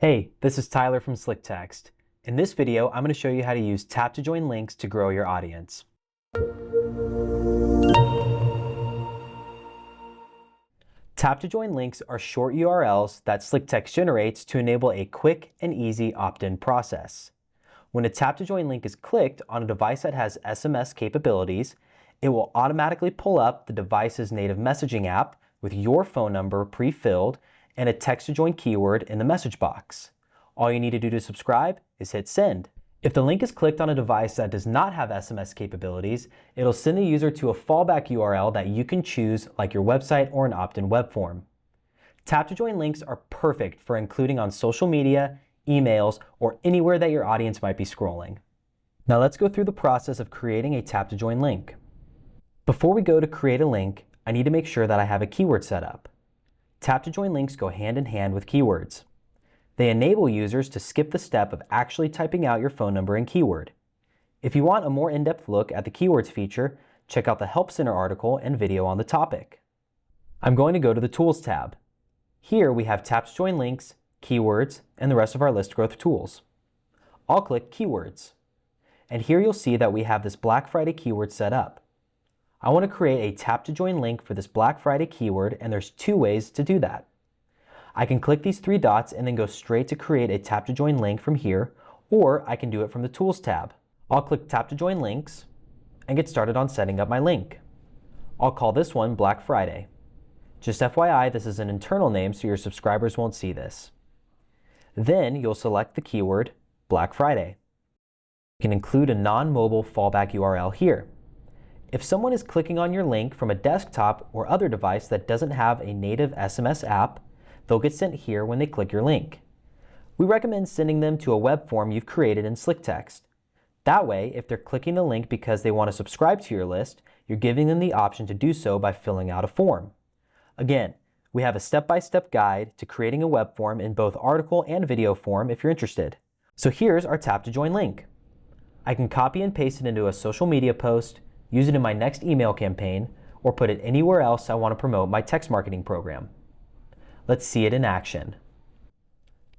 Hey, this is Tyler from SlickText. In this video, I'm going to show you how to use tap to join links to grow your audience. Tap to join links are short URLs that SlickText generates to enable a quick and easy opt-in process. When a tap to join link is clicked on a device that has SMS capabilities, it will automatically pull up the device's native messaging app with your phone number pre-filled and a text to join keyword in the message box. All you need to do to subscribe is hit send. If the link is clicked on a device that does not have SMS capabilities, it'll send the user to a fallback URL that you can choose, like your website or an opt-in web form. Tap to join links are perfect for including on social media, emails, or anywhere that your audience might be scrolling. Now let's go through the process of creating a tap to join link. Before we go to create a link, I need to make sure that I have a keyword set up. Tap to join links go hand in hand with keywords. They enable users to skip the step of actually typing out your phone number and keyword. If you want a more in-depth look at the keywords feature, check out the Help Center article and video on the topic. I'm going to go to the Tools tab. Here we have tap to join links, keywords, and the rest of our list growth tools. I'll click Keywords. And here you'll see that we have this Black Friday keyword set up. I want to create a tap to join link for this Black Friday keyword, and there's two ways to do that. I can click these three dots and then go straight to create a tap to join link from here, or I can do it from the Tools tab. I'll click Tap to Join Links and get started on setting up my link. I'll call this one Black Friday. Just FYI, this is an internal name so your subscribers won't see this. Then you'll select the keyword Black Friday. You can include a non-mobile fallback URL here. If someone is clicking on your link from a desktop or other device that doesn't have a native SMS app, they'll get sent here when they click your link. We recommend sending them to a web form you've created in SlickText. That way, if they're clicking the link because they want to subscribe to your list, you're giving them the option to do so by filling out a form. Again, we have a step-by-step guide to creating a web form in both article and video form if you're interested. So here's our tap to join link. I can copy and paste it into a social media post, use it in my next email campaign, or put it anywhere else I want to promote my text marketing program. Let's see it in action.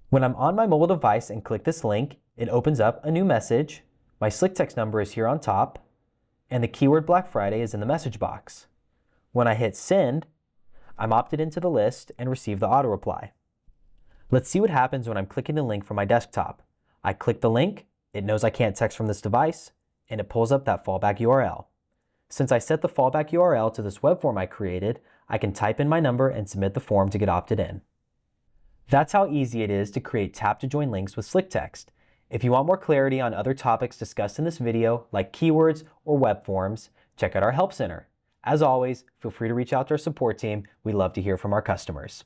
When I'm on my mobile device and click this link, it opens up a new message. My SlickText number is here on top, and the keyword Black Friday is in the message box. When I hit send, I'm opted into the list and receive the auto reply. Let's see what happens when I'm clicking the link from my desktop. I click the link, it knows I can't text from this device, and it pulls up that fallback URL. Since I set the fallback URL to this web form I created, I can type in my number and submit the form to get opted in. That's how easy it is to create tap to join links with SlickText. If you want more clarity on other topics discussed in this video, like keywords or web forms, check out our Help Center. As always, feel free to reach out to our support team. We love to hear from our customers.